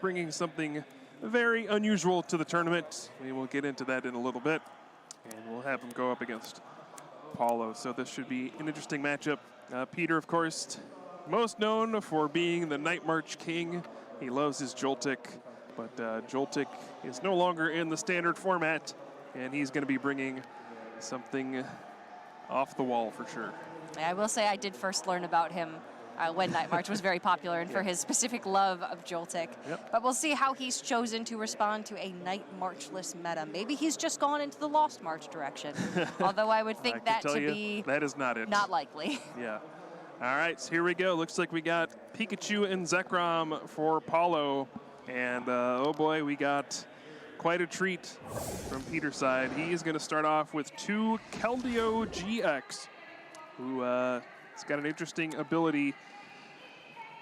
bringing something very unusual to the tournament. We will get into that in a little bit, and we'll have him go up against Paulo. So this should be an interesting matchup. Peter, of course, most known for being the Night March King. He loves his Joltik, but Joltik is no longer in the standard format, and he's going to be bringing something off the wall for sure. I will say I did first learn about him when Night March was very popular and for his specific love of Joltik. Yep. But we'll see how he's chosen to respond to a Night Marchless meta. Maybe he's just gone into the Lost March direction. Although I would think that to be that is not it. Not likely. Yeah. All right, so here we go. Looks like we got Pikachu and Zekrom for Paulo. And oh boy, we got quite a treat from Peter's side. He is going to start off with 2 Keldeo GX, who has got an interesting ability.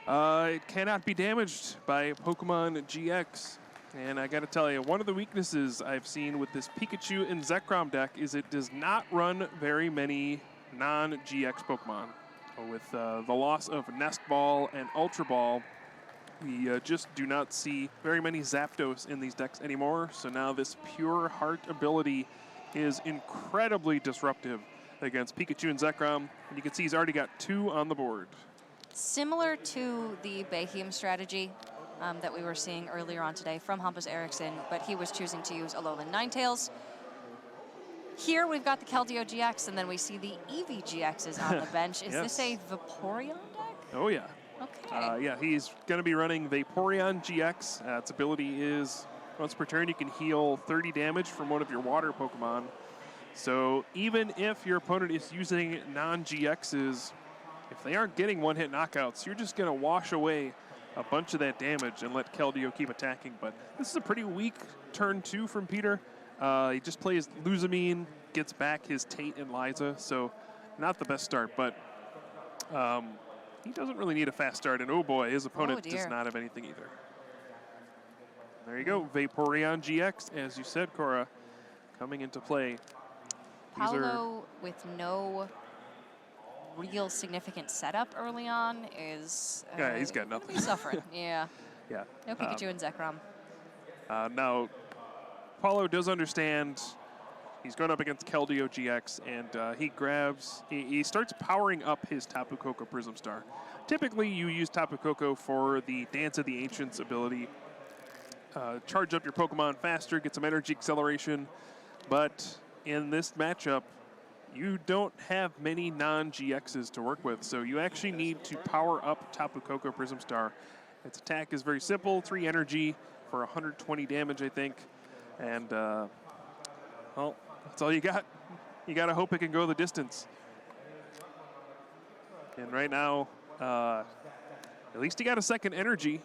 It cannot be damaged by Pokemon GX. And I got to tell you, one of the weaknesses I've seen with this Pikachu and Zekrom deck is it does not run very many non-GX Pokemon. With the loss of Nest Ball and Ultra Ball, we just do not see very many Zapdos in these decks anymore. So now this Pure Heart ability is incredibly disruptive against Pikachu and Zekrom. And you can see he's already got 2 on the board. Similar to the Behemoth strategy that we were seeing earlier on today from Hampus Eriksson, but he was choosing to use Alolan Ninetales. Here we've got the Keldeo GX, and then we see the Eevee GXs on the bench. Is this a Vaporeon deck? Oh, yeah. Okay. Yeah, he's going to be running Vaporeon GX. Its ability is, once per turn, you can heal 30 damage from one of your water Pokemon. So even if your opponent is using non-GXs, if they aren't getting one-hit knockouts, you're just going to wash away a bunch of that damage and let Keldeo keep attacking. But this is a pretty weak turn 2 from Peter. He just plays Luzamine, gets back his Tate and Liza, so not the best start, but he doesn't really need a fast start, and oh boy, his opponent does not have anything either. There you go, Vaporeon GX, as you said, Cora, coming into play. Paulo, with no real significant setup early on, is yeah, he's got nothing. He's suffering, yeah. Yeah. No Pikachu and Zekrom. Now, Paulo does understand he's going up against Keldeo GX, and he starts powering up his Tapu Koko Prism Star. Typically, you use Tapu Koko for the Dance of the Ancients ability. Charge up your Pokemon faster, get some energy acceleration, but in this matchup, you don't have many non-GXs to work with, so you actually need to power up Tapu Koko Prism Star. Its attack is very simple, 3 energy for 120 damage, I think. And, well, that's all you got. You got to hope it can go the distance. And right now, at least he got a second energy.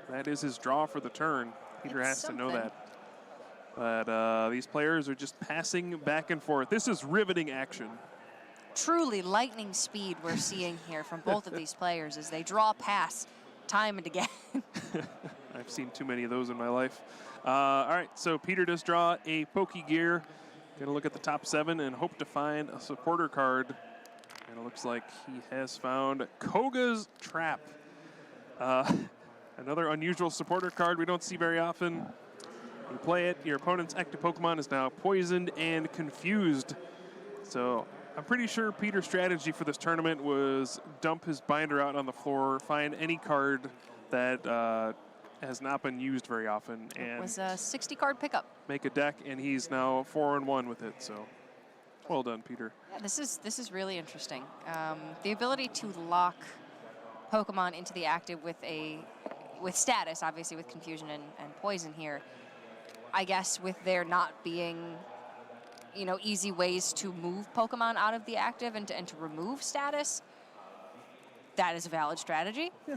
That is his draw for the turn. Peter has to know that. But these players are just passing back and forth. This is riveting action. Truly lightning speed we're seeing here from both of these players as they draw pass time and again. I've seen too many of those in my life. All right, so Peter does draw a Pokegear. Going to look at the top 7 and hope to find a supporter card. And it looks like he has found Koga's Trap. Another unusual supporter card we don't see very often. You play it, your opponent's active Pokemon is now poisoned and confused. So I'm pretty sure Peter's strategy for this tournament was dump his binder out on the floor, find any card that has not been used very often, and it was a 60-card pickup. Make a deck, and he's now 4-1 with it. So, well done, Peter. Yeah, this is really interesting. The ability to lock Pokemon into the active with status, obviously with confusion and poison here. I guess with there not being, easy ways to move Pokemon out of the active and to remove status, that is a valid strategy. Yeah.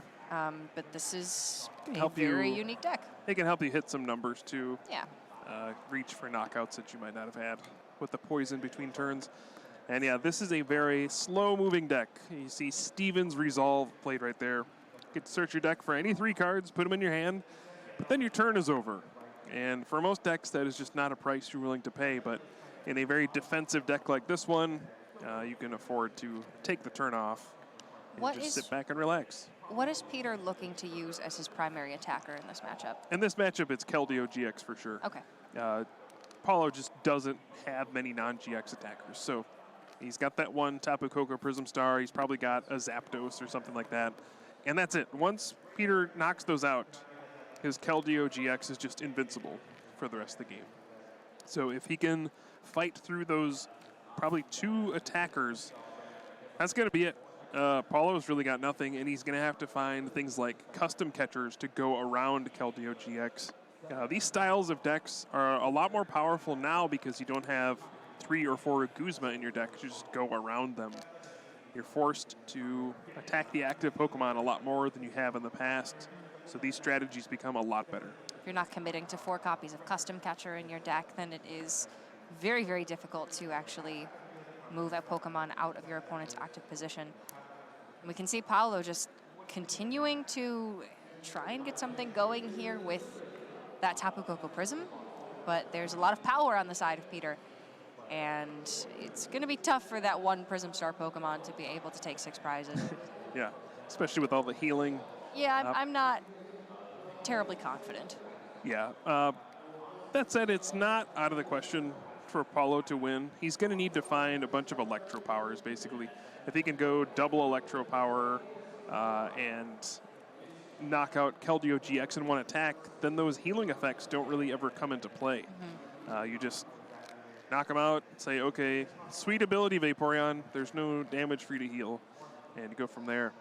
But this is a very unique deck. It can help you hit some numbers too. Yeah. Reach for knockouts that you might not have had with the poison between turns. And yeah, this is a very slow-moving deck. You see Steven's Resolve played right there. You get to search your deck for any 3 cards, put them in your hand, but then your turn is over. And for most decks, that is just not a price you're willing to pay. But in a very defensive deck like this one, you can afford to take the turn off and sit back and relax. what is Peter looking to use as his primary attacker in this matchup? In this matchup, it's Keldeo GX for sure. Okay. Paulo just doesn't have many non-GX attackers, so he's got that one Tapu Koko Prism Star. He's probably got a Zapdos or something like that, and that's it. Once Peter knocks those out, his Keldeo GX is just invincible for the rest of the game. So if he can fight through those probably 2 attackers, that's going to be it. Paulo's really got nothing, and he's going to have to find things like custom catchers to go around Keldeo GX. These styles of decks are a lot more powerful now because you don't have 3 or 4 Guzma in your deck. You just go around them. You're forced to attack the active Pokemon a lot more than you have in the past, so these strategies become a lot better. If you're not committing to 4 copies of custom catcher in your deck, then it is very, very difficult to actually move a Pokemon out of your opponent's active position. We can see Paulo just continuing to try and get something going here with that Tapu Koko Prism, but there's a lot of power on the side of Peter, and it's going to be tough for that one Prism Star Pokemon to be able to take 6 prizes. Yeah, especially with all the healing. Yeah, I'm not terribly confident. Yeah. That said, it's not out of the question for Paulo to win. He's going to need to find a bunch of Electro Powers, basically. If he can go double Electro Power and knock out Keldeo GX in one attack, then those healing effects don't really ever come into play. You just knock him out, say, okay, sweet ability, Vaporeon. There's no damage for you to heal, and go from there.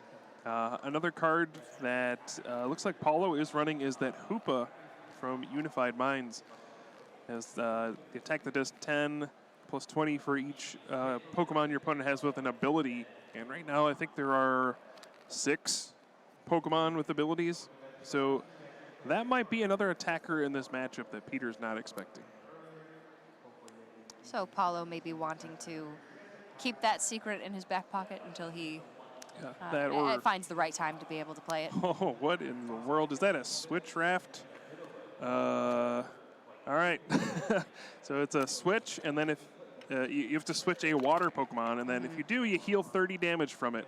Another card that looks like Paulo is running is that Hoopa from Unified Minds. As the attack that does 10 plus 20 for each Pokemon your opponent has with an ability. And right now I think there are 6 Pokemon with abilities. So that might be another attacker in this matchup that Peter's not expecting. So Paulo may be wanting to keep that secret in his back pocket until he finds the right time to be able to play it. Oh, what in the world? Is that a Switch Raft? All right. So it's a switch, and then if you have to switch a water Pokemon, and then if you do, you heal 30 damage from it.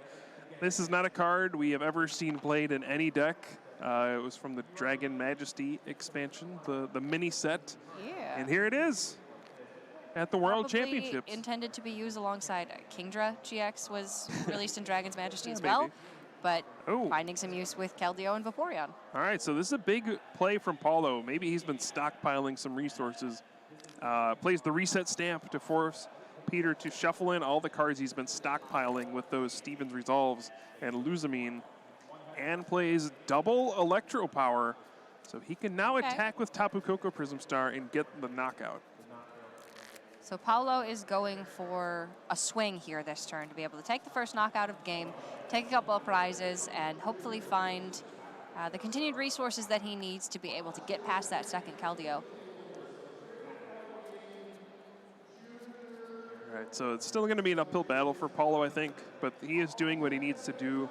This is not a card we have ever seen played in any deck. It was from the Dragon Majesty expansion, the mini set. Yeah. And here it is at the World Probably Championships. Intended to be used alongside Kingdra GX was released in Dragon's Majesty as maybe. well, but Oh. finding some use with Keldeo and Vaporeon. All right, so this is a big play from Paulo. Maybe he's been stockpiling some resources. Plays the reset stamp to force Peter to shuffle in all the cards he's been stockpiling with those Stevens Resolves and Luzamine, and plays double Electro Power, so he can now attack with Tapu Koko Prism Star and get the knockout. So Paulo is going for a swing here this turn to be able to take the first knockout of the game, take a couple of prizes, and hopefully find the continued resources that he needs to be able to get past that second Keldeo. All right, so it's still going to be an uphill battle for Paulo, I think, but he is doing what he needs to do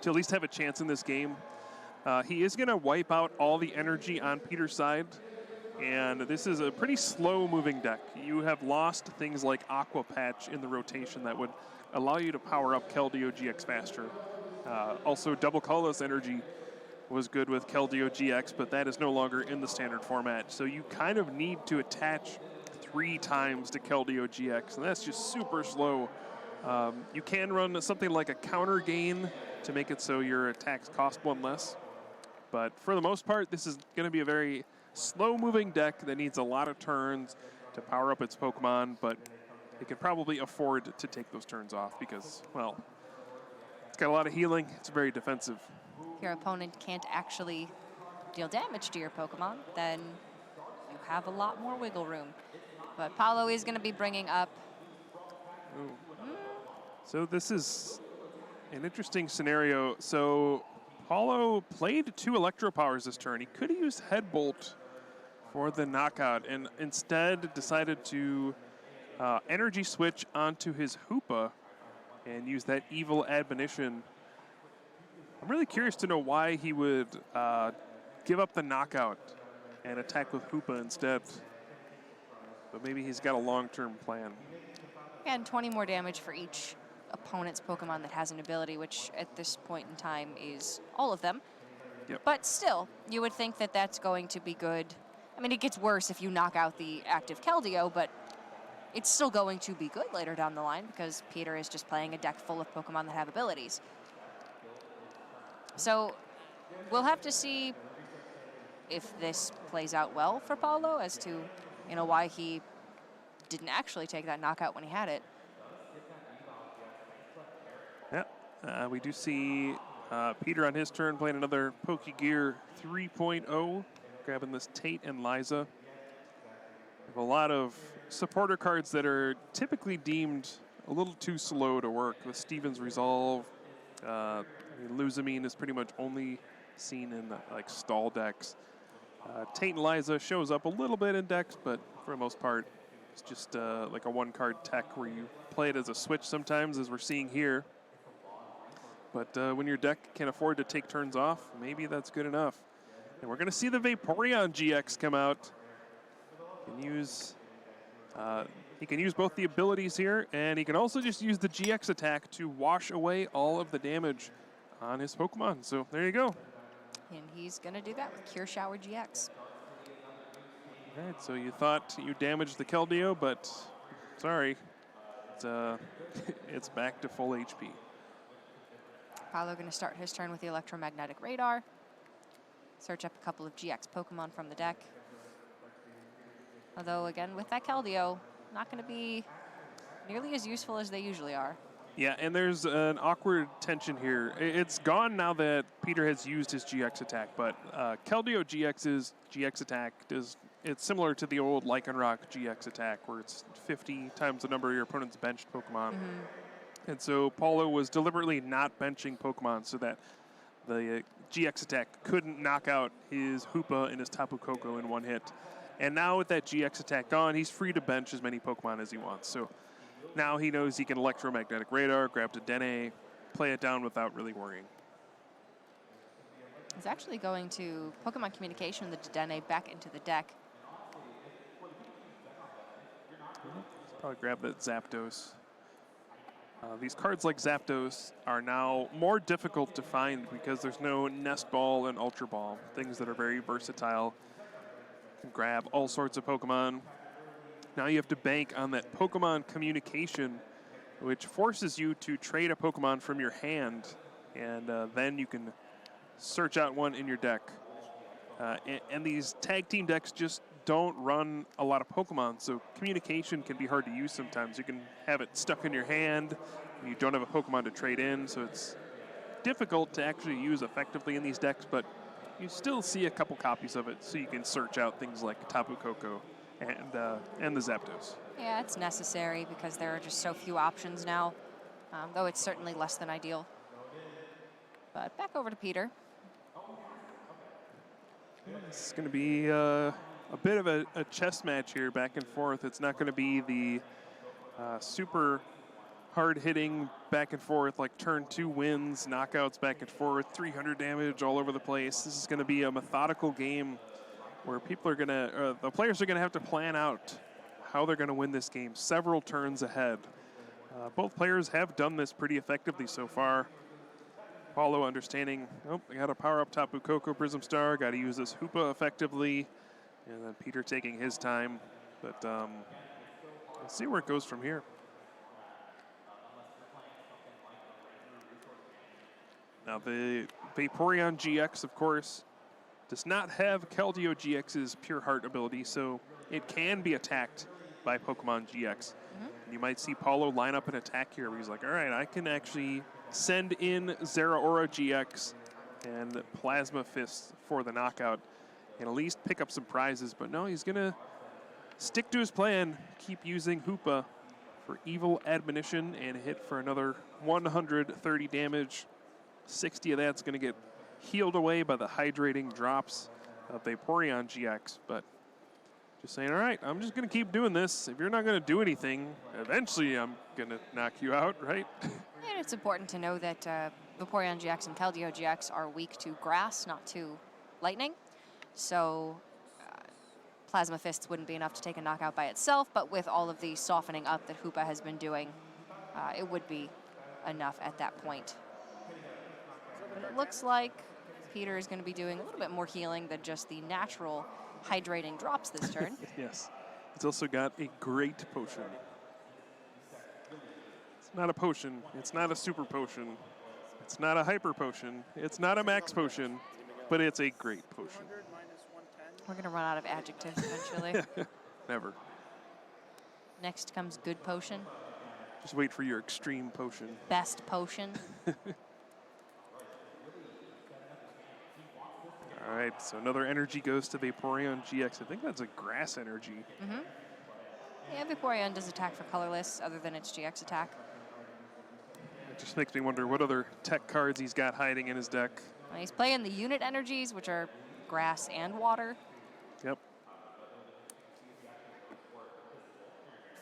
to at least have a chance in this game. He is going to wipe out all the energy on Peter's side, and this is a pretty slow-moving deck. You have lost things like Aqua Patch in the rotation that would allow you to power up Keldeo GX faster. Also, Double Colorless Energy was good with Keldeo GX, but that is no longer in the standard format. So you kind of need to attach 3 times to Keldeo GX, and that's just super slow. You can run something like a counter gain to make it so your attacks cost 1 less. But for the most part, this is going to be a very slow-moving deck that needs a lot of turns to power up its Pokemon, but it can probably afford to take those turns off because, well, it's got a lot of healing. It's very defensive. If your opponent can't actually deal damage to your Pokemon, then you have a lot more wiggle room. But Paulo is going to be bringing up... So this is an interesting scenario. So Paulo played 2 Electro Powers this turn. He could have used Head Bolt for the knockout and instead decided to energy switch onto his Hoopa and use that Evil Admonition. I'm really curious to know why he would give up the knockout and attack with Hoopa instead. But maybe he's got a long-term plan. And 20 more damage for each opponent's Pokemon that has an ability, which at this point in time is all of them. Yep. But still, you would think that that's going to be good. I mean, it gets worse if you knock out the active Keldeo, but it's still going to be good later down the line because Peter is just playing a deck full of Pokemon that have abilities. So we'll have to see if this plays out well for Paulo as to, why he didn't actually take that knockout when he had it. Yeah, we do see Peter on his turn playing another Pokegear 3.0, grabbing this Tate and Liza. We have a lot of supporter cards that are typically deemed a little too slow to work. With Steven's Resolve, Luzamine is pretty much only seen in like stall decks. Tate and Liza shows up a little bit in decks, but for the most part, it's just like a one-card tech where you play it as a switch sometimes, as we're seeing here. But when your deck can afford to take turns off, maybe that's good enough. And we're going to see the Vaporeon GX come out. He can use both the abilities here, and he can also just use the GX attack to wash away all of the damage on his Pokemon. So there you go. And he's going to do that with Cure Shower GX. All right, so you thought you damaged the Keldeo, but sorry. It's back to full HP. Paulo going to start his turn with the Electromagnetic Radar. Search up a couple of GX Pokemon from the deck. Although, again, with that Keldeo, not going to be nearly as useful as they usually are. Yeah, and there's an awkward tension here. It's gone now that Peter has used his GX attack, but Keldeo GX's GX attack it's similar to the old Lycanroc GX attack, where it's 50 times the number of your opponent's benched Pokemon. Mm-hmm. And so Paulo was deliberately not benching Pokemon so that the GX attack couldn't knock out his Hoopa and his Tapu Koko in one hit. And now with that GX attack gone, he's free to bench as many Pokemon as he wants. So now he knows he can Electromagnetic Radar, grab Dedenne, play it down without really worrying. He's actually going to Pokemon Communication the Dedenne back into the deck. Probably grab that Zapdos. These cards like Zapdos are now more difficult to find because there's no Nest Ball and Ultra Ball, things that are very versatile. You can grab all sorts of Pokemon. Now you have to bank on that Pokemon Communication, which forces you to trade a Pokemon from your hand, and then you can search out one in your deck. And these tag team decks just don't run a lot of Pokemon, so communication can be hard to use sometimes. You can have it stuck in your hand, and you don't have a Pokemon to trade in, so it's difficult to actually use effectively in these decks, but you still see a couple copies of it, so you can search out things like Tapu Koko and the Zapdos. Yeah, it's necessary because there are just so few options now, though it's certainly less than ideal. But back over to Peter. This is going to be a bit of a chess match here, back and forth. It's not going to be the super hard-hitting back and forth, like turn 2 wins, knockouts back and forth, 300 damage all over the place. This is going to be a methodical game where the players are going to have to plan out how they're going to win this game several turns ahead. Both players have done this pretty effectively so far. Paulo understanding, I got to power up Tapu Koko Prism Star, got to use this Hoopa effectively, and then Peter taking his time. But let's see where it goes from here. Now the Vaporeon GX, of course, does not have Keldeo GX's Pure Heart ability, so it can be attacked by Pokemon GX. Mm-hmm. And you might see Paulo line up an attack here where he's like, all right, I can actually send in Zeraora GX and Plasma Fist for the knockout and at least pick up some prizes. But no, he's going to stick to his plan, keep using Hoopa for Evil Admonition and hit for another 130 damage. 60 of that's going to get healed away by the hydrating drops of Vaporeon GX. But just saying, all right, I'm just going to keep doing this. If you're not going to do anything, eventually I'm going to knock you out, right? And it's important to know that Vaporeon GX and Keldeo GX are weak to grass, not to lightning. So Plasma Fists wouldn't be enough to take a knockout by itself, but with all of the softening up that Hoopa has been doing, it would be enough at that point. But it looks like Peter is going to be doing a little bit more healing than just the natural hydrating drops this turn. Yes. He's also got a great potion. It's not a potion. It's not a super potion. It's not a hyper potion. It's not a max potion, but it's a great potion. We're going to run out of adjectives eventually. Never. Next comes good potion. Just wait for your extreme potion. Best potion. All right, so another energy goes to Vaporeon GX. I think that's a grass energy. Mm-hmm. Yeah, Vaporeon does attack for colorless other than its GX attack. It just makes me wonder what other tech cards he's got hiding in his deck. And he's playing the unit energies, which are grass and water. Yep.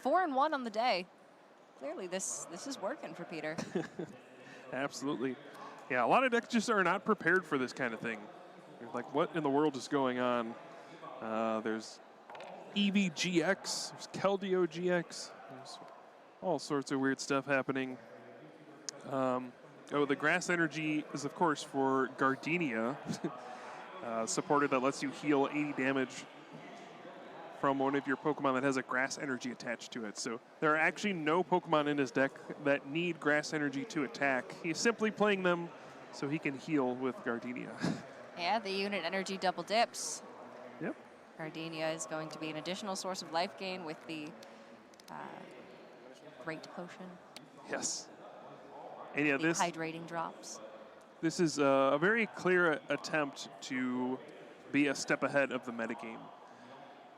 4-1 on the day. Clearly, this is working for Peter. Absolutely. Yeah, a lot of decks just are not prepared for this kind of thing. They're like, what in the world is going on? There's Eevee GX, there's Keldeo GX, there's all sorts of weird stuff happening. The grass energy is, of course, for Gardenia, supporter that lets you heal 80 damage from one of your Pokemon that has a grass energy attached to it. So there are actually no Pokemon in his deck that need grass energy to attack. He's simply playing them so he can heal with Gardenia. Yeah, the unit energy double dips. Yep. Gardenia is going to be an additional source of life gain with the great potion. Yes. And yeah, the hydrating drops. This is a very clear attempt to be a step ahead of the metagame.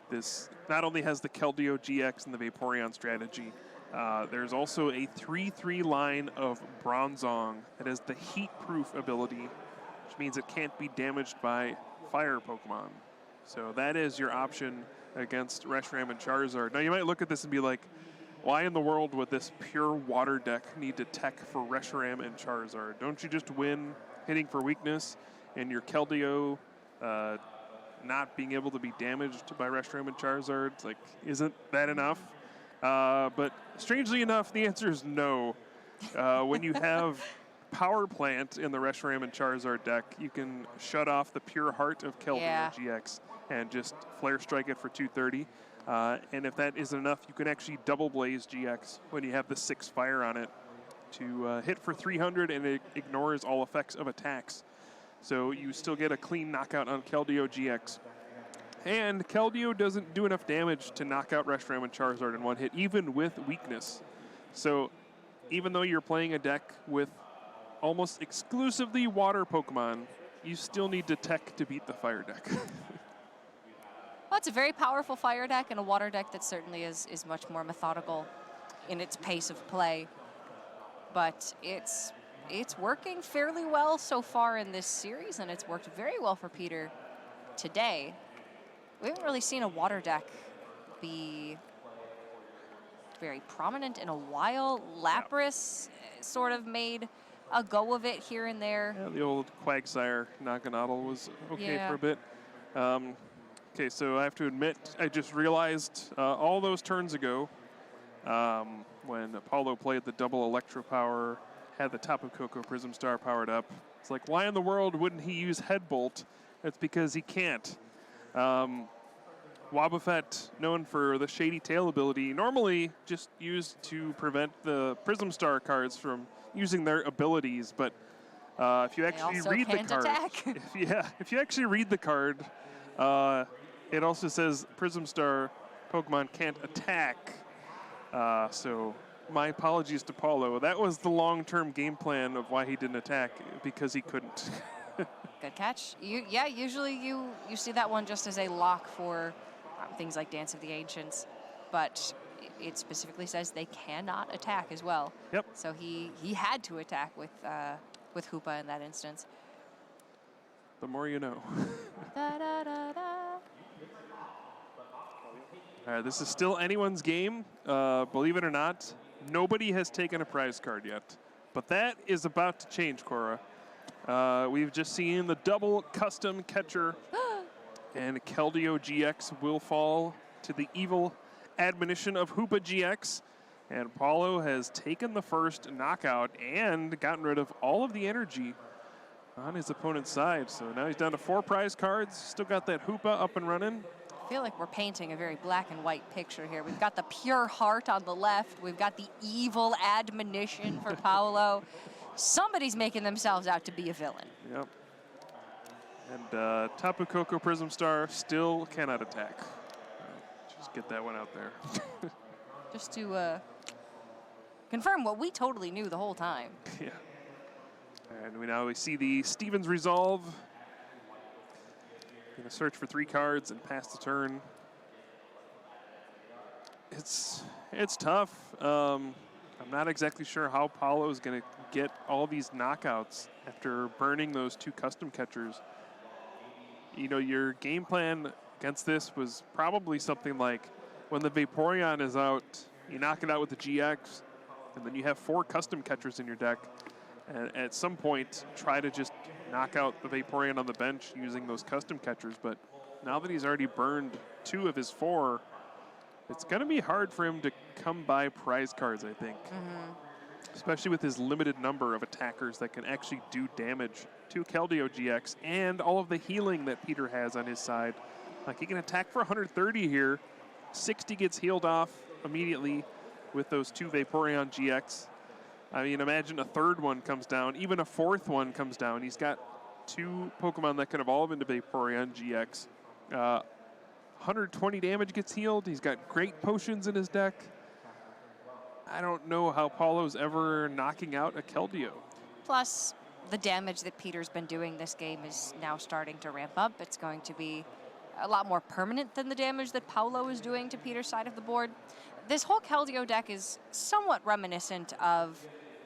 This not only has the Keldeo GX and the Vaporeon strategy, there's also a 3/3 line of Bronzong that has the heat-proof ability, which means it can't be damaged by fire Pokemon. So that is your option against Reshiram and Charizard. Now you might look at this and be like, why in the world would this pure water deck need to tech for Reshiram and Charizard? Don't you just win hitting for weakness and your Keldeo not being able to be damaged by Reshiram and Charizard? Like, isn't that enough? But strangely enough, the answer is no. When you have Power Plant in the Reshiram and Charizard deck, you can shut off the pure heart of Keldeo GX and just Flare Strike it for 230. And if that isn't enough, you can actually Double Blaze GX when you have the 6 fire on it to hit for 300, and it ignores all effects of attacks. So you still get a clean knockout on Keldeo GX. And Keldeo doesn't do enough damage to knock out Reshiram and Charizard in one hit, even with weakness. So even though you're playing a deck with almost exclusively water Pokemon, you still need to tech to beat the fire deck. Well, it's a very powerful fire deck and a water deck that certainly is much more methodical in its pace of play. But it's working fairly well so far in this series, and it's worked very well for Peter today. We haven't really seen a water deck be very prominent in a while. Lapras sort of made a go of it here and there. Yeah, the old Quagsire Naganadel was okay for a bit. Okay, so I have to admit, I just realized all those turns ago when Paulo played the double Electro Power, had the Tapu Koko Prism Star powered up. It's like, why in the world wouldn't he use Headbolt? It's because he can't. Wobbuffet, known for the Shady Tail ability, normally just used to prevent the Prism Star cards from using their abilities, but if you actually read the card, if you actually read the card, it also says Prism Star Pokemon can't attack. So my apologies to Paulo. That was the long-term game plan of why he didn't attack, because he couldn't. Good catch. Usually you see that one just as a lock for things like Dance of the Ancients, but it specifically says they cannot attack as well. Yep. So he had to attack with Hoopa in that instance. The more you know. Da, da, da, da. All right, this is still anyone's game. Believe it or not, nobody has taken a prize card yet, but that is about to change, Cora. We've just seen the double custom catcher, and Keldeo GX will fall to the evil admonition of Hoopa GX. And Paulo has taken the first knockout and gotten rid of all of the energy on his opponent's side. So now he's down to 4 prize cards. Still got that Hoopa up and running. I feel like we're painting a very black and white picture here. We've got the pure heart on the left. We've got the evil admonition for Paulo. Somebody's making themselves out to be a villain. Yep. And Tapu Koko Prism Star still cannot attack. Just get that one out there. Just to confirm what we totally knew the whole time. Yeah. And we see the Stevens Resolve. Gonna search for 3 cards and pass the turn. It's tough. I'm not exactly sure how Paulo is gonna get all these knockouts after burning those 2 custom catchers. You know, your game plan against this was probably something like when the Vaporeon is out, you knock it out with the GX, and then you have 4 custom catchers in your deck. And at some point, try to just knock out the Vaporeon on the bench using those custom catchers. But now that he's already burned 2 of his 4, it's going to be hard for him to come by prize cards, I think. Especially with his limited number of attackers that can actually do damage to Keldeo GX and all of the healing that Peter has on his side. Like, he can attack for 130 here. 60 gets healed off immediately with those 2 Vaporeon GX. I mean, imagine a 3rd one comes down, even a 4th one comes down. He's got 2 Pokemon that can evolve into Vaporeon GX. 120 damage gets healed. He's got great potions in his deck. I don't know how Paulo's ever knocking out a Keldeo. Plus, the damage that Peter's been doing this game is now starting to ramp up. It's going to be a lot more permanent than the damage that Paulo is doing to Peter's side of the board. This whole Keldeo deck is somewhat reminiscent of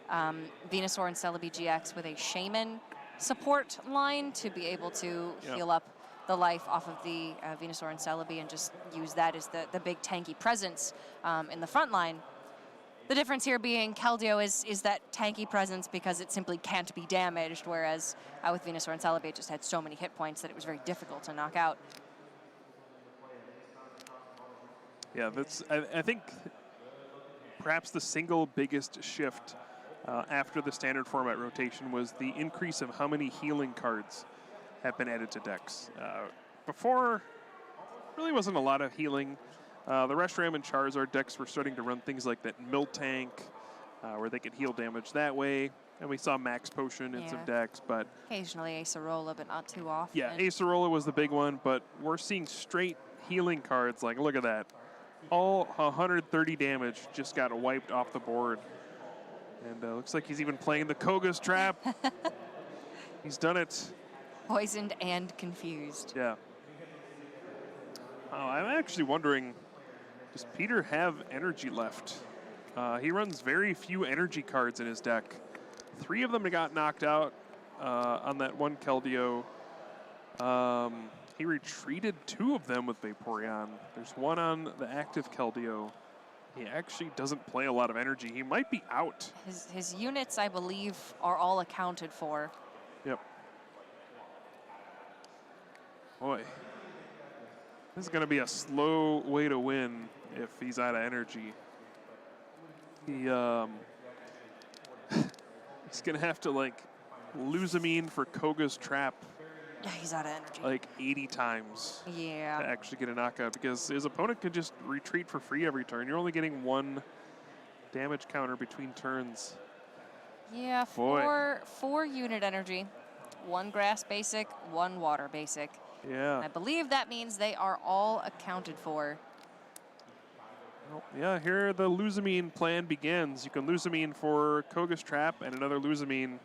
Venusaur and Celebi GX with a Shaman support line to be able to heal up the life off of the Venusaur and Celebi and just use that as the big tanky presence in the front line. The difference here being Keldeo is that tanky presence because it simply can't be damaged, whereas with Venusaur and Celebi it just had so many hit points that it was very difficult to knock out. Yeah, I think perhaps the single biggest shift after the standard format rotation was the increase of how many healing cards have been added to decks. Before, really wasn't a lot of healing. The Reshiram and Charizard decks were starting to run things like that Miltank, where they could heal damage that way. And we saw Max Potion in some decks, but... Occasionally Acerola, but not too often. Yeah, Acerola was the big one, but we're seeing straight healing cards. Like, look at that. All 130 damage just got wiped off the board. And looks like he's even playing the Koga's Trap. He's done it. Poisoned and confused. Yeah. Oh, I'm actually wondering, does Peter have energy left? He runs very few energy cards in his deck. 3 of them got knocked out on that one Keldeo. He retreated 2 of them with Vaporeon. There's 1 on the active Keldeo. He actually doesn't play a lot of energy. He might be out. His units, I believe, are all accounted for. Yep. Boy. This is going to be a slow way to win if he's out of energy. He's going to have to, like, lose for Koga's Trap. Yeah, he's out of energy. Like 80 times. Yeah. To actually get a knockout because his opponent can just retreat for free every turn. You're only getting 1 damage counter between turns. Yeah, 4 unit energy. 1 grass basic, 1 water basic. Yeah. And I believe that means they are all accounted for. Well, yeah, here the Luzamine plan begins. You can Luzamine for Koga's Trap and another Luzamine.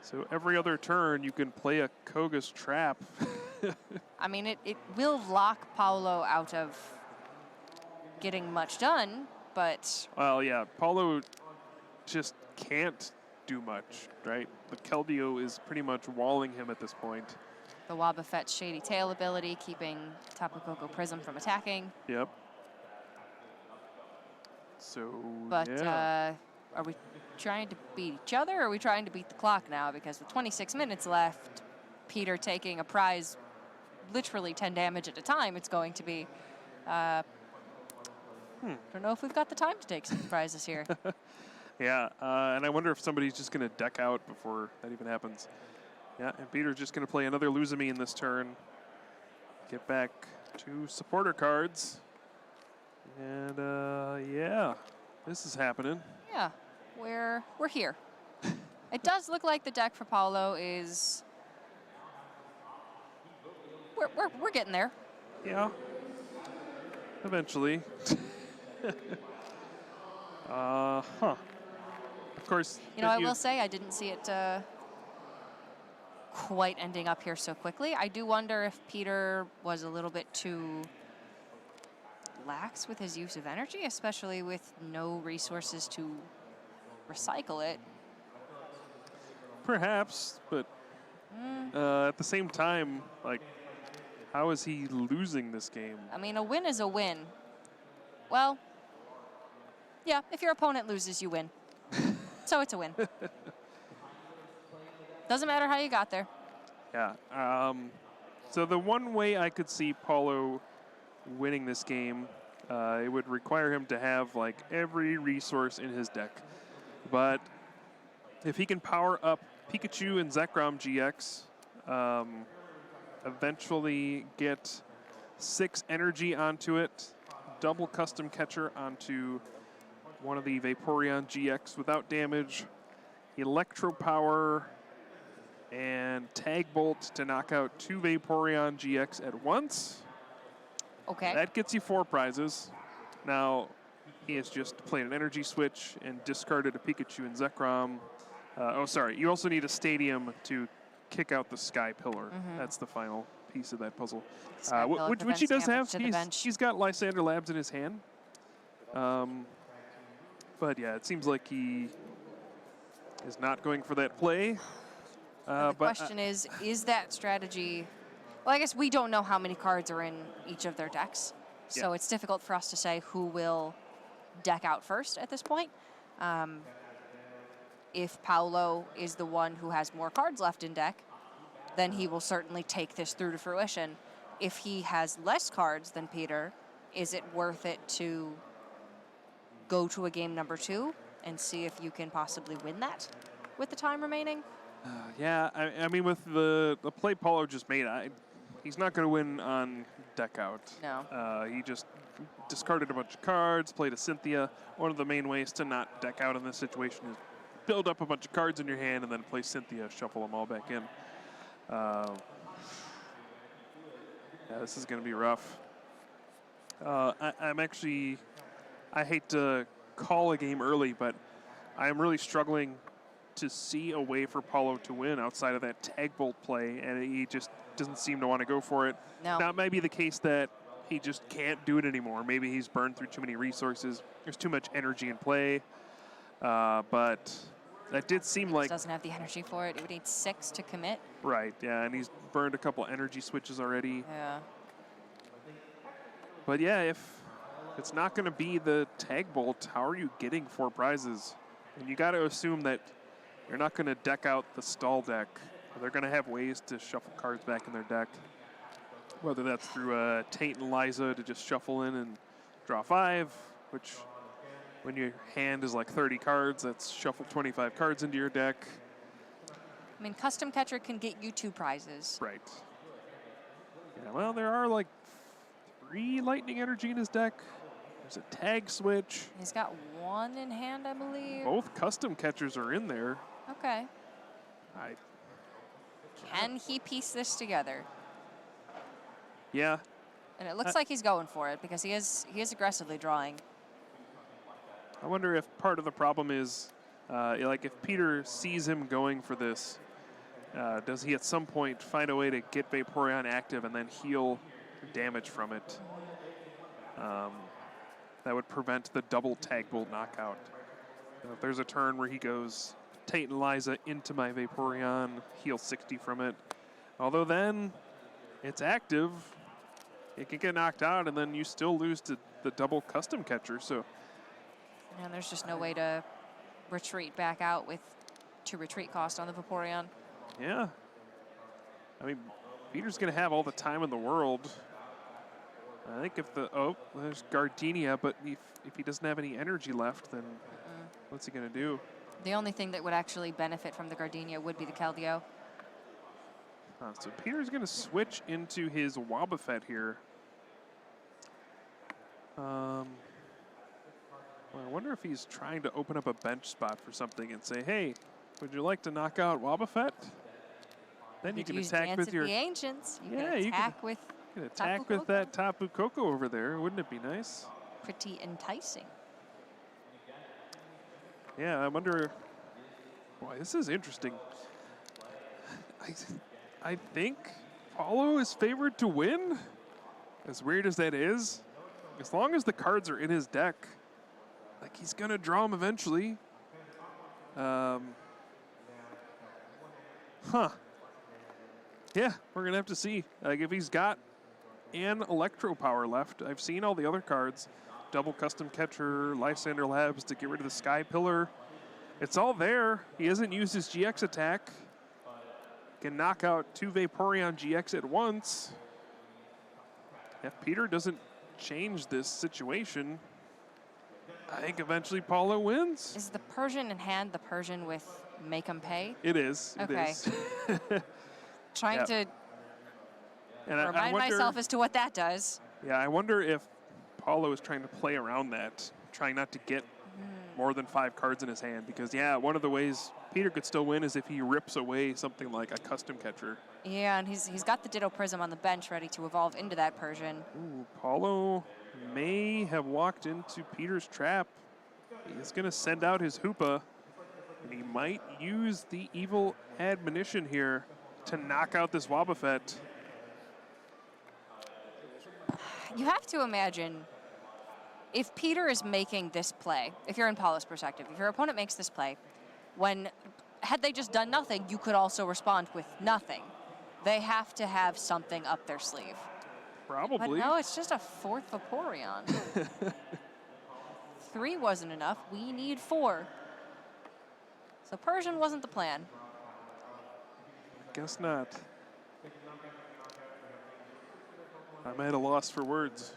So every other turn, you can play a Koga's Trap. I mean, it will lock Paulo out of getting much done, but... Well, yeah, Paulo just can't do much, right? The Keldeo is pretty much walling him at this point. The Wobbuffet's Shady Tail ability, keeping Tapu Koko Prism from attacking. Yep. So, but, are we trying to beat each other, or are we trying to beat the clock now? Because with 26 minutes left, Peter taking a prize literally 10 damage at a time, it's going to be Don't know if we've got the time to take some prizes here. Yeah, and I wonder if somebody's just going to deck out before that even happens. Yeah, and Peter's just going to play another Lose-A-Me in this turn. Get back to supporter cards. And, yeah, this is happening. Yeah, we're here. It does look like the deck for Paulo is... We're getting there. Yeah. Eventually. Of course. You know, I will say I didn't see it quite ending up here so quickly. I do wonder if Peter was a little bit too lax with his use of energy, especially with no resources to recycle it. Perhaps, but at the same time, like, how is he losing this game? I mean, a win is a win. Well, yeah, if your opponent loses, you win. So it's a win. Doesn't matter how you got there. Yeah. So the one way I could see Paulo winning this game, it would require him to have like every resource in his deck. But if he can power up Pikachu and Zekrom GX, eventually get 6 energy onto it, double custom catcher onto one of the Vaporeon GX without damage, Electro Power, and Tag Bolt to knock out 2 Vaporeon GX at once. Okay. That gets you 4 prizes. Now, he has just played an energy switch and discarded a Pikachu and Zekrom. You also need a stadium to kick out the Sky Pillar. That's the final piece of that puzzle. Which he does have. He's got Lysander Labs in his hand. But yeah, it seems like he is not going for that play. The question is that strategy... Well, I guess we don't know how many cards are in each of their decks. So it's difficult for us to say who will deck out first at this point. If Paulo is the one who has more cards left in deck, then he will certainly take this through to fruition. If he has less cards than Peter, is it worth it to go to a game number 2 and see if you can possibly win that with the time remaining? Yeah, I mean, with the play Paulo just made, he's not going to win on deck out. No. He just discarded a bunch of cards, played a Cynthia. One of the main ways to not deck out in this situation is build up a bunch of cards in your hand and then play Cynthia, shuffle them all back in. Yeah, this is going to be rough. I hate to call a game early, but I'm really struggling to see a way for Paulo to win outside of that Tag Bolt play, and he just doesn't seem to want to go for it. No. Now, it might be the case that he just can't do it anymore. Maybe he's burned through too many resources. There's too much energy in play. But that did seem like... doesn't have the energy for it. It would need 6 to commit. Right, yeah, and he's burned a couple energy switches already. Yeah. But yeah, if it's not going to be the Tag Bolt, how are you getting 4 prizes? And you got to assume that you're not going to deck out the stall deck. They're going to have ways to shuffle cards back in their deck. Whether that's through Tate and Liza to just shuffle in and draw 5, which when your hand is like 30 cards, that's shuffle 25 cards into your deck. I mean, Custom Catcher can get you 2 prizes. Right. Yeah, well, there are like 3 Lightning Energy in his deck. There's a Tag Switch. He's got 1 in hand, I believe. Both Custom Catchers are in there. Okay. Can he piece this together? Yeah. And it looks like he's going for it because he is aggressively drawing. I wonder if part of the problem is, like if Peter sees him going for this, does he at some point find a way to get Vaporeon active and then heal damage from it? That would prevent the double Tag Bolt knockout. If there's a turn where he goes Tate and Liza into my Vaporeon, heal 60 from it. Although then it's active, it can get knocked out and then you still lose to the double Custom Catcher. So, and there's just no way to retreat back out with 2 retreat cost on the Vaporeon. Yeah. I mean, Peter's going to have all the time in the world. I think if there's Gardenia, but if he doesn't have any energy left, then what's he going to do? The only thing that would actually benefit from the Gardenia would be the Keldeo. So Peter's going to switch into his Wobbuffet here. Well, I wonder if he's trying to open up a bench spot for something and say, hey, would you like to knock out Wobbuffet? Then you can attack with your... the Ancients. You yeah, can attack with... You can attack with that Tapu Koko over there. Wouldn't it be nice? Pretty enticing. Yeah, I wonder... Boy, this is interesting. I think Paulo is favored to win. As weird as that is, as long as the cards are in his deck, like he's gonna draw them eventually. Yeah, we're gonna have to see. Like if he's got an Electro Power left. I've seen all the other cards. Double Custom Catcher, Lysander Labs to get rid of the Sky Pillar. It's all there. He hasn't used his GX attack. Can knock out 2 Vaporeon GX at once. If Peter doesn't change this situation, I think eventually Paulo wins. Is the Persian in hand the Persian with Make 'em Pay? It is. Okay. It is. Trying to and remind myself as to what that does. Yeah, I wonder if Paulo is trying to play around that, trying not to get more than 5 cards in his hand. Because, yeah, one of the ways Peter could still win is if he rips away something like a Custom Catcher. Yeah, and he's got the Ditto Prism on the bench ready to evolve into that Persian. Ooh, Paulo may have walked into Peter's trap. He's going to send out his Hoopa, and he might use the Evil Admonition here to knock out this Wobbuffet. You have to imagine, if Peter is making this play, if you're in Paulo's perspective, if your opponent makes this play, had they just done nothing, you could also respond with nothing. They have to have something up their sleeve. Probably. But no, it's just a 4th Vaporeon. 3 wasn't enough. We need 4. So Persian wasn't the plan. Guess not. I'm at a loss for words.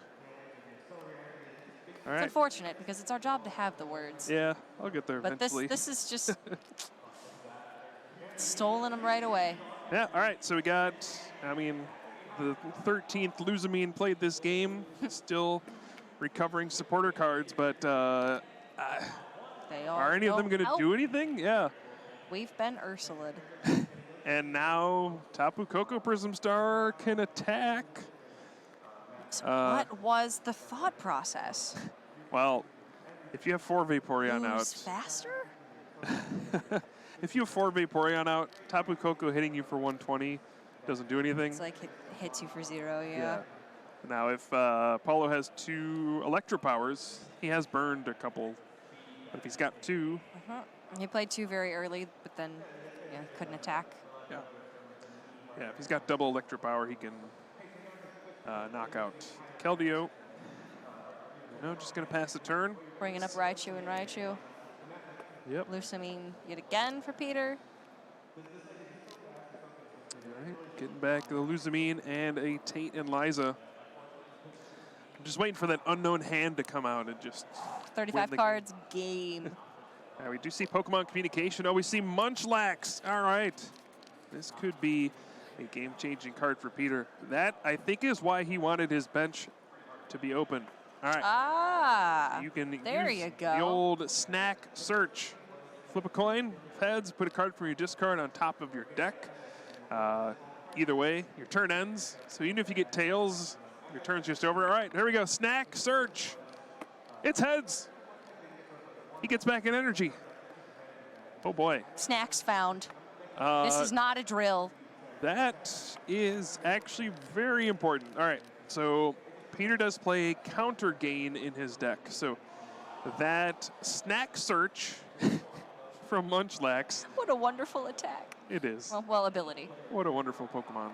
All right. It's unfortunate because it's our job to have the words. Yeah, I'll get there But eventually. this is just stolen them right away. Yeah, all right, so we got, the 13th Luzamine played this game, still recovering supporter cards, but are any of them going to do anything? Yeah. We've been Ursula'd. And now Tapu Koko Prism Star can attack. So what was the thought process? Well, if you have 4 Vaporeon out. Faster? If you have 4 Vaporeon out, Tapu Koko hitting you for 120 doesn't do anything. It's like it hits you for 0, yeah. Now, if Paulo has 2 Electro Powers, he has burned a couple. But if he's got 2. He played 2 very early, but then couldn't attack. Yeah. Yeah, if he's got double Electro Power, he can knock out Keldeo. No, just going to pass the turn. Bringing up Raichu and Raichu. Yep. Lusamine yet again for Peter. All right, getting back the Luzamine and a Tate and Liza. I'm just waiting for that unknown hand to come out and just 35 cards, game. Yeah, we do see Pokemon Communication. Oh, we see Munchlax. All right. This could be a game-changing card for Peter. That, I think, is why he wanted his bench to be open. All right. Ah, you can there use you go. the old snack search. Flip a coin, heads, put a card from your discard on top of your deck. Either way, your turn ends. So even if you get tails, your turn's just over. All right, here we go. Snack search. It's heads. He gets back in energy. Oh, boy. Snacks found. This is not a drill. That is actually very important. All right, so Peter does play a counter gain in his deck. So that snack search from Munchlax. What a wonderful attack. It is. Well, ability. What a wonderful Pokemon.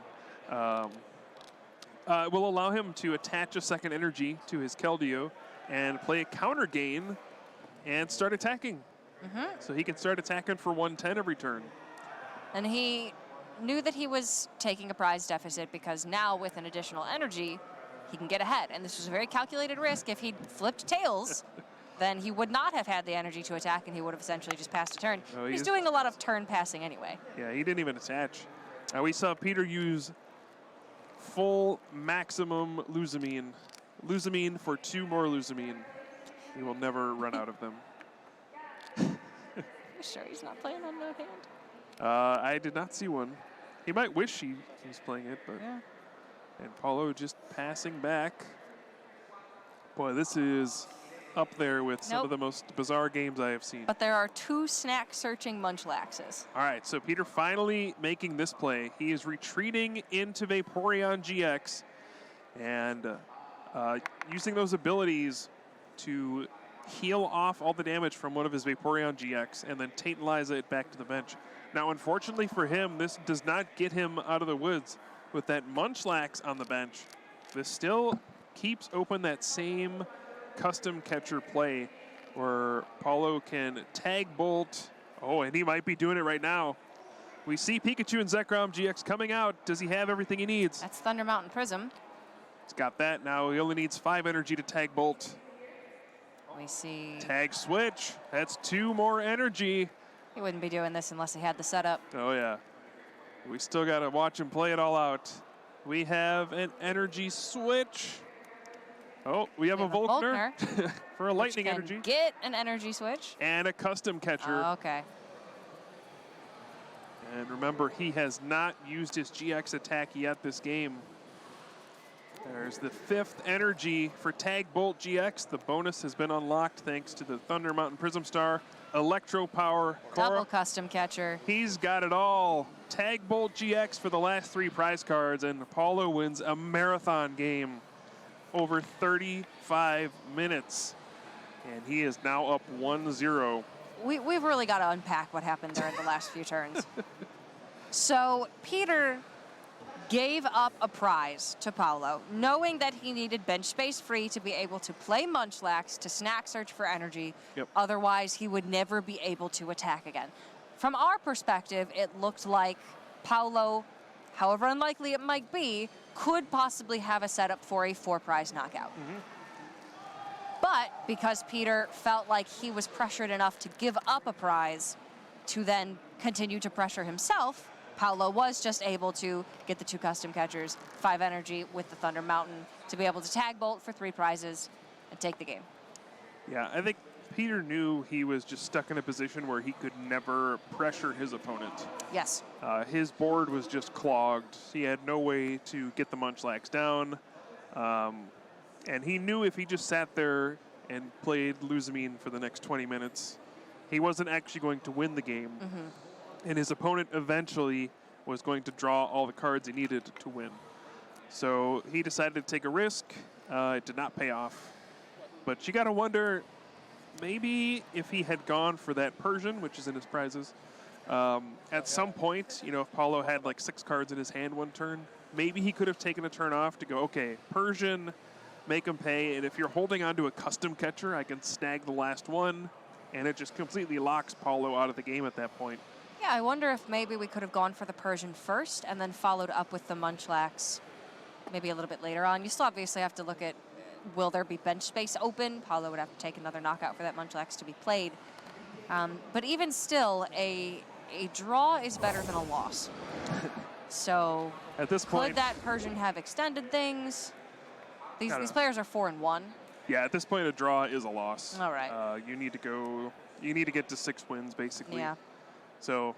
Will allow him to attach a second energy to his Keldeo and play a counter gain and start attacking. So he can start attacking for 110 every turn. And he knew that he was taking a prize deficit because now with an additional energy, he can get ahead. And this was a very calculated risk. If he'd flipped tails, then he would not have had the energy to attack, and he would have essentially just passed a turn. Oh, He's doing a lot of turn passing anyway. Yeah, he didn't even attach. We saw Peter use full maximum Luzamine. Luzamine for 2 more Luzamine. He will never run out of them. You sure he's not playing on no hand? I did not see one. He might wish he was playing it, but... Yeah. And Paulo just passing back. Boy, this is up there with some of the most bizarre games I have seen. But there are 2 snack-searching Munchlaxes. All right, so Peter finally making this play. He is retreating into Vaporeon GX and using those abilities to heal off all the damage from one of his Vaporeon GX and then tantalize it back to the bench. Now, unfortunately for him, this does not get him out of the woods. With that Munchlax on the bench, this still keeps open that same custom catcher play where Paulo can tag bolt. Oh, and he might be doing it right now. We see Pikachu and Zekrom GX coming out. Does he have everything he needs? That's Thunder Mountain Prism. He's got that. Now he only needs 5 energy to tag bolt. We see... Tag switch. That's 2 more energy. He wouldn't be doing this unless he had the setup. Oh, yeah. We still got to watch him play it all out. We have an energy switch. Oh, we have a Volkner for a lightning energy. Get an energy switch. And a custom catcher. Oh, okay. And remember, he has not used his GX attack yet this game. There's the 5th energy for Tag Bolt GX. The bonus has been unlocked thanks to the Thunder Mountain Prism Star. Electro Power. Double custom catcher. He's got it all. Tag Bolt GX for the last 3 prize cards, and Paulo wins a marathon game over 35 minutes. And he is now up 1-0. We've really got to unpack what happened there in the last few turns. So Peter gave up a prize to Paulo, knowing that he needed bench space free to be able to play Munchlax to snack search for energy. Yep. Otherwise, he would never be able to attack again. From our perspective, it looked like Paulo, however unlikely it might be, could possibly have a setup for a 4-prize knockout. But because Peter felt like he was pressured enough to give up a prize to then continue to pressure himself, Paulo was just able to get the 2 custom catchers, 5 energy with the Thunder Mountain to be able to tag bolt for 3 prizes and take the game. Yeah, I think Peter knew he was just stuck in a position where he could never pressure his opponent. Yes. His board was just clogged. He had no way to get the Munchlax down. And he knew if he just sat there and played Luzamine for the next 20 minutes, he wasn't actually going to win the game. And his opponent eventually was going to draw all the cards he needed to win. So he decided to take a risk. It did not pay off. But you got to wonder, maybe if he had gone for that Persian, which is in his prizes, at some point, you know, if Paulo had like 6 cards in his hand one turn, maybe he could have taken a turn off to go, okay, Persian, make him pay. And if you're holding on to a custom catcher, I can snag the last one. And it just completely locks Paulo out of the game at that point. Yeah, I wonder if maybe we could have gone for the Persian first and then followed up with the Munchlax maybe a little bit later on. You still obviously have to look at, will there be bench space open? Paulo would have to take another knockout for that Munchlax to be played. But even still, a draw is better than a loss. So at this point, could that Persian have extended things? These players are 4-1. Yeah, at this point, a draw is a loss. All right. You need to get to 6 wins, basically. Yeah. So,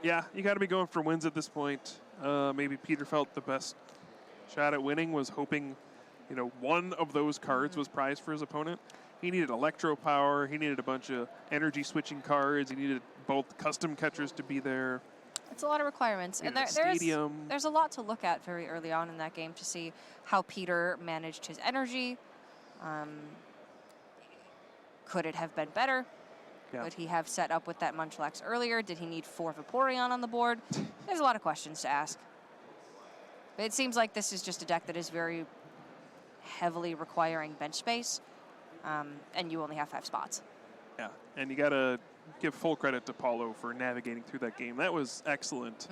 yeah, you got to be going for wins at this point. Maybe Peter felt the best shot at winning was hoping, you know, one of those cards was prized for his opponent. He needed Electro Power. He needed a bunch of energy switching cards. He needed both custom catchers to be there. It's a lot of requirements. And there's a lot to look at very early on in that game to see how Peter managed his energy. Could it have been better? Yeah. Would he have set up with that Munchlax earlier? Did he need 4 Vaporeon on the board? There's a lot of questions to ask. But it seems like this is just a deck that is very heavily requiring bench space, and you only have 5 spots. Yeah, and you got to give full credit to Paulo for navigating through that game. That was excellent.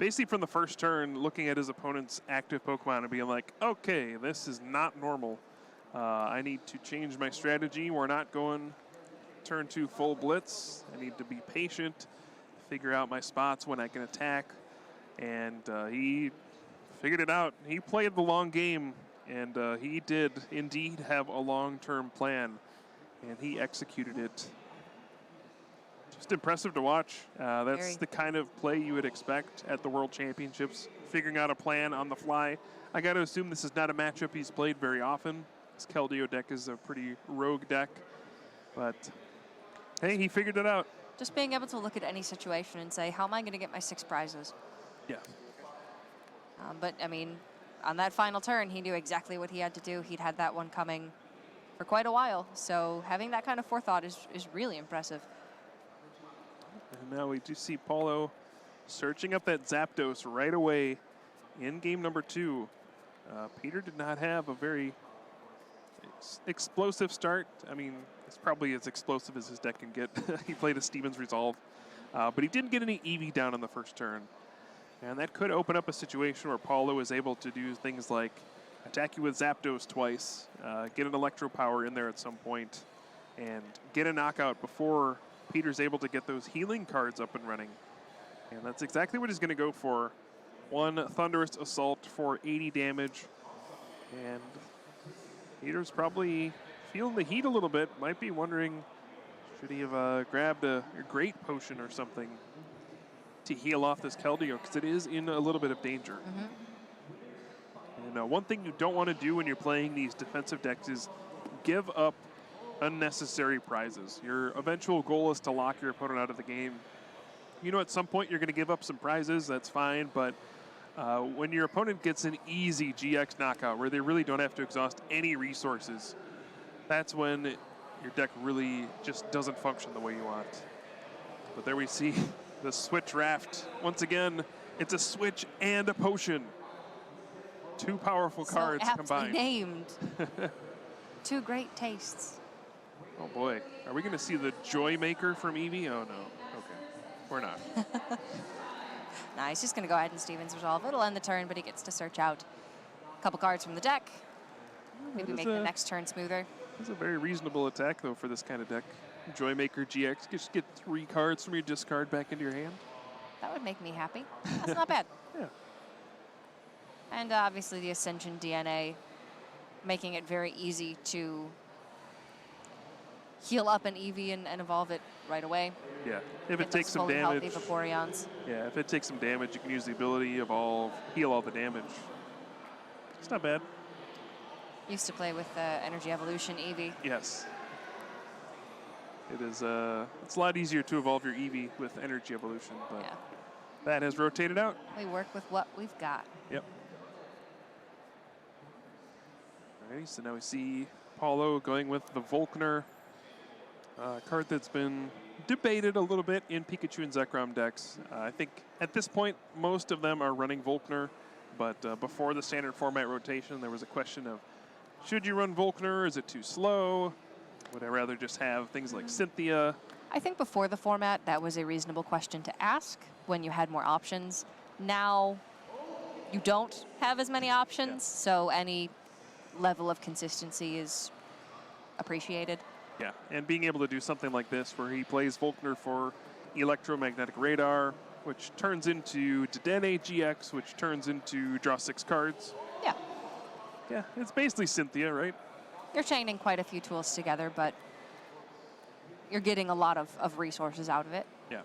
basically from the first turn, looking at his opponent's active Pokemon and being like, okay, this is not normal. I need to change my strategy. We're not going turn 2 full blitz. I need to be patient, figure out my spots when I can attack. And he figured it out. He played the long game, and he did indeed have a long-term plan, and he executed it. Just impressive to watch. That's Very. the kind of play you would expect at the World Championships, figuring out a plan on the fly. I got to assume this is not a matchup he's played very often. His Keldeo deck is a pretty rogue deck, but hey, he figured it out. Just being able to look at any situation and say, how am I going to get my 6 prizes? Yeah. But, I mean, on that final turn, he knew exactly what he had to do. He'd had that one coming for quite a while. So having that kind of forethought is really impressive. And now we do see Paulo searching up that Zapdos right away in game number 2. Peter did not have a very explosive start. I mean, it's probably as explosive as his deck can get. He played a Steven's Resolve, but he didn't get any EV down on the first turn. And that could open up a situation where Paulo is able to do things like attack you with Zapdos twice, get an Electro Power in there at some point, and get a knockout before Peter's able to get those healing cards up and running. And that's exactly what he's going to go for. One Thunderous Assault for 80 damage. And Peter's probably feeling the heat a little bit. Might be wondering, should he have grabbed a Great Potion or something to heal off this Keldeo, because it is in a little bit of danger. And one thing you don't want to do when you're playing these defensive decks is give up unnecessary prizes. Your eventual goal is to lock your opponent out of the game. You know, at some point you're going to give up some prizes, that's fine, but when your opponent gets an easy GX knockout where they really don't have to exhaust any resources, that's when your deck really just doesn't function the way you want. But there we see the Switch Raft. Once again, it's a Switch and a Potion. 2 powerful cards aptly combined. Named. 2 great tastes. Oh boy, are we going to see the Joy Maker from Eevee? Oh no, okay, we're not. Nah, he's just going to go ahead and Steven's Resolve. It'll end the turn, but he gets to search out a couple cards from the deck. Maybe make the next turn smoother. That's a very reasonable attack, though, for this kind of deck. Joy Maker GX, just get 3 cards from your discard back into your hand. That would make me happy. That's not bad. Yeah. And obviously the Ascension DNA, making it very easy to heal up an Eevee and evolve it right away. Yeah, if Get it takes those some fully damage. healthy Vaporeons. Yeah, if it takes some damage, you can use the ability Evolve, heal all the damage. It's not bad. Used to play with Energy Evolution Eevee. Yes. It is. It's a lot easier to evolve your Eevee with Energy Evolution, but Yeah. that has rotated out. We work with what we've got. Yep. Alrighty, so now we see Paulo going with the Volkner. Card that's been debated a little bit in Pikachu and Zekrom decks. I think at this point, most of them are running Volkner, but before the standard format rotation, there was a question of, should you run Volkner? Is it too slow? Would I rather just have things like Cynthia? I think before the format, that was a reasonable question to ask when you had more options. Now, you don't have as many options, so any level of consistency is appreciated. Yeah, and being able to do something like this where he plays Volkner for Electromagnetic Radar, which turns into Dedenne GX, which turns into draw 6 cards. Yeah. Yeah, it's basically Cynthia, right? You're chaining quite a few tools together, but you're getting a lot of resources out of it. Yeah.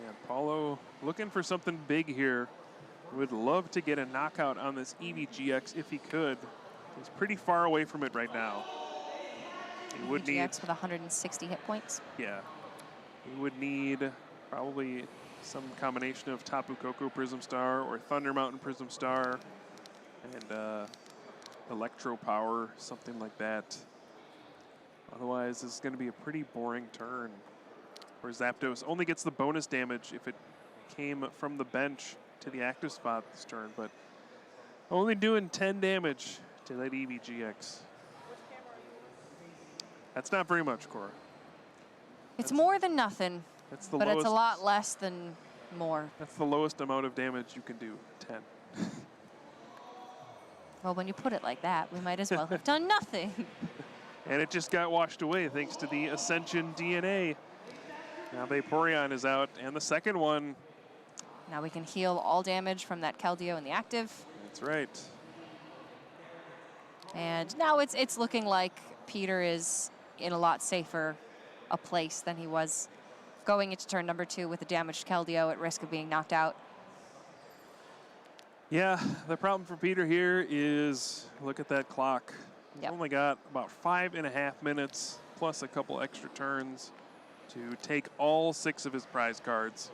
And Paulo looking for something big here. Would love to get a knockout on this Eevee GX if he could. He's pretty far away from it right now. He would need GX with 160 hit points. Yeah. He would need probably some combination of Tapu Koko Prism Star or Thunder Mountain Prism Star and Electro Power, something like that. Otherwise, this is going to be a pretty boring turn. Where Zapdos only gets the bonus damage if it came from the bench to the active spot this turn, but only doing 10 damage to that Eevee GX. That's not very much, Cora. It's more than nothing, That's the but lowest. it's a lot less than More. That's the lowest amount of damage you can do, 10. Well, when you put it like that, we might as well have done nothing. And it just got washed away thanks to the Ascension DNA. Now Vaporeon is out, and the second one. Now we can heal all damage from that Keldeo in the active. That's right. And now it's looking like Peter is in a lot safer a place than he was going into turn number 2 with a damaged Keldeo at risk of being knocked out. Yeah, the problem for Peter here is, look at that clock. Yep. Only got about 5.5 minutes plus a couple extra turns to take all 6 of his prize cards.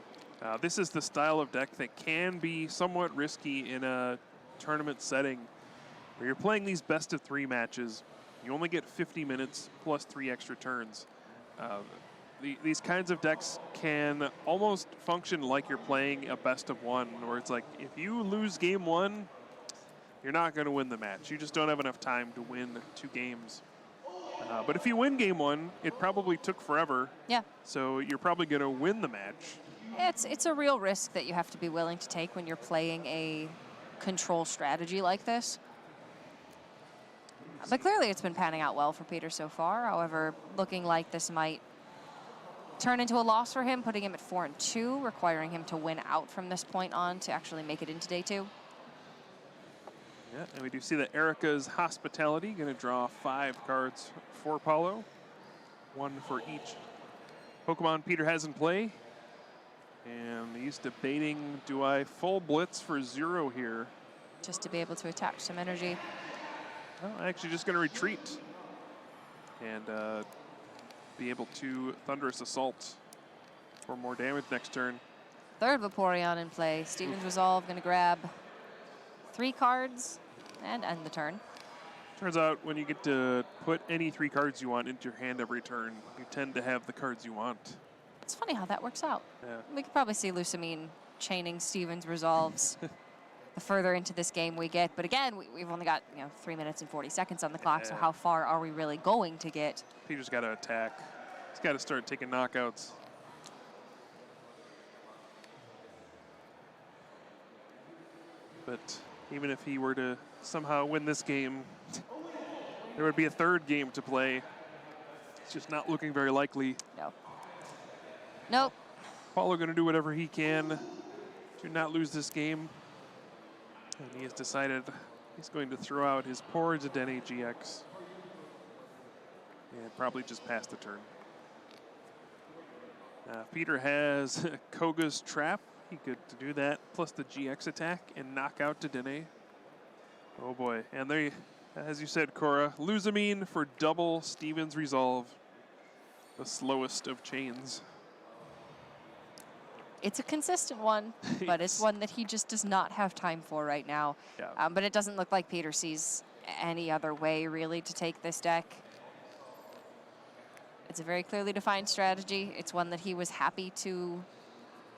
This is the style of deck that can be somewhat risky in a tournament setting where you're playing these best of 3 matches. You only get 50 minutes plus 3 extra turns. These kinds of decks can almost function like you're playing a best of 1, where it's like, if you lose game 1, you're not going to win the match. You just don't have enough time to win 2 games. But if you win game 1, it probably took forever. Yeah. So you're probably going to win the match. It's a real risk that you have to be willing to take when you're playing a control strategy like this. But clearly it's been panning out well for Peter so far. However, looking like this might turn into a loss for him, putting him at 4-2, requiring him to win out from this point on to actually make it into day 2. Yeah, and we do see that Erica's Hospitality going to draw 5 cards for Paulo, 1 for each Pokemon Peter has in play. And he's debating, do I full blitz for 0 here? Just to be able to attach some energy. No, I'm actually just going to retreat and be able to Thunderous Assault for more damage next turn. Third Vaporeon in play. Steven's Resolve going to grab 3 cards and end the turn. Turns out when you get to put any 3 cards you want into your hand every turn, you tend to have the cards you want. It's funny how that works out. Yeah. We could probably see Lucamine chaining Steven's Resolves the further into this game we get. But again, we've only got 3 minutes and 40 seconds on the clock, so how far are we really going to get? Peter's got to attack. He's got to start taking knockouts. But even if he were to somehow win this game, there would be a 3rd game to play. It's just not looking very likely. No. Nope. Paulo going to do whatever he can to not lose this game. And he has decided he's going to throw out his poor Dedenne GX. And probably just pass the turn. Peter has Koga's Trap. He could do that, plus the GX attack, and knock out Dedenne. Oh boy. And they, as you said, Cora, Lucamine for double Steven's Resolve. The slowest of chains. It's a consistent one, but it's one that he just does not have time for right now. Yeah. But it doesn't look like Peter sees any other way, really, to take this deck. It's a very clearly defined strategy. It's one that he was happy to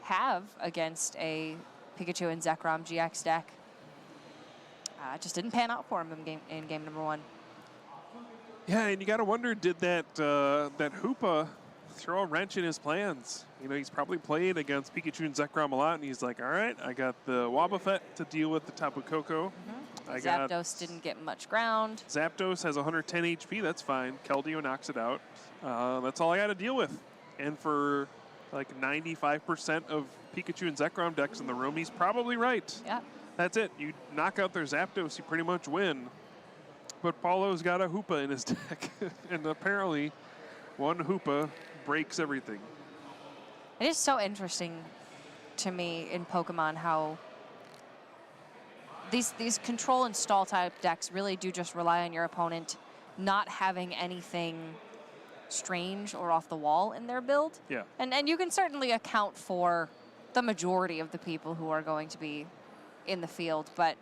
have against a Pikachu and Zekrom GX deck. It just didn't pan out for him in game number 1. Yeah, and you got to wonder, did that Hoopa throw a wrench in his plans? He's probably played against Pikachu and Zekrom a lot, and he's like, all right, I got the Wobbuffet to deal with the Tapu Koko. Zapdos didn't get much ground. Zapdos has 110 HP, that's fine. Keldeo knocks it out. That's all I got to deal with. And for like 95% of Pikachu and Zekrom decks in the room, he's probably right. Yeah. That's it. You knock out their Zapdos, you pretty much win. But Paulo's got a Hoopa in his deck, and apparently one Hoopa breaks everything. It is so interesting to me in Pokemon how these control and stall type decks really do just rely on your opponent not having anything strange or off the wall in their build. Yeah. And you can certainly account for the majority of the people who are going to be in the field. But,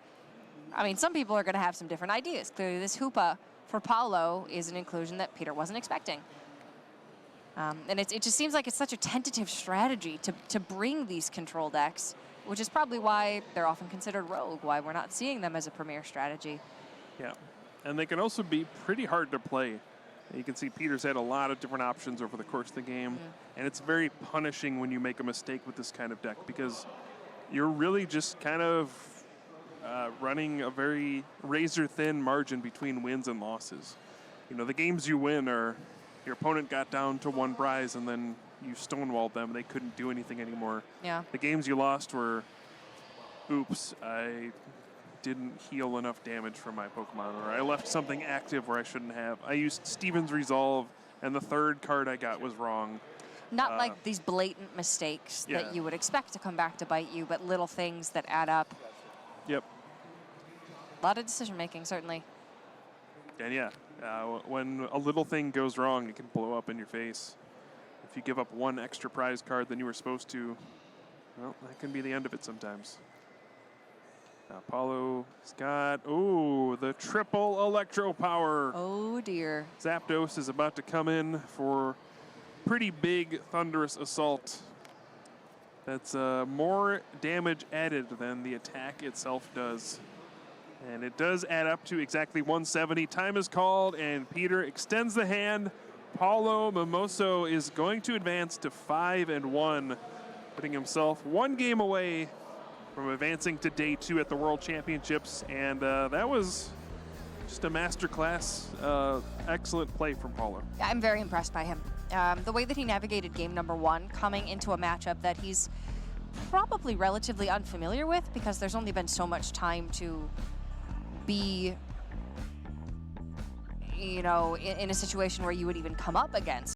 I mean, some people are going to have some different ideas. Clearly, this Hoopa for Paulo is an inclusion that Peter wasn't expecting. And it just seems like it's such a tentative strategy to bring these control decks, which is probably why they're often considered rogue, why we're not seeing them as a premier strategy. Yeah. And they can also be pretty hard to play. You can see Peter's had a lot of different options over the course of the game, and it's very punishing when you make a mistake with this kind of deck because you're really just kind of running a very razor-thin margin between wins and losses. You know, the games you win are your opponent got down to 1 prize and then you stonewalled them. They couldn't do anything anymore. Yeah. The games you lost were, oops, I didn't heal enough damage from my Pokemon, or I left something active where I shouldn't have. I used Steven's Resolve, and the 3rd card I got was wrong. Not like these blatant mistakes that you would expect to come back to bite you, but little things that add up. Yep. A lot of decision making, certainly. And yeah, when a little thing goes wrong, it can blow up in your face. If you give up 1 extra prize card than you were supposed to, well, that can be the end of it sometimes. Now Paulo's got, the triple electro power. Oh dear. Zapdos is about to come in for pretty big thunderous assault. That's more damage added than the attack itself does. And it does add up to exactly 170. Time is called, and Peter extends the hand. Paulo Mimoso is going to advance to 5-1, putting himself 1 game away from advancing to day 2 at the World Championships. And that was just a masterclass. Excellent play from Paulo. I'm very impressed by him. The way that he navigated game number 1, coming into a matchup that he's probably relatively unfamiliar with because there's only been so much time to be, you know, in a situation where you would even come up against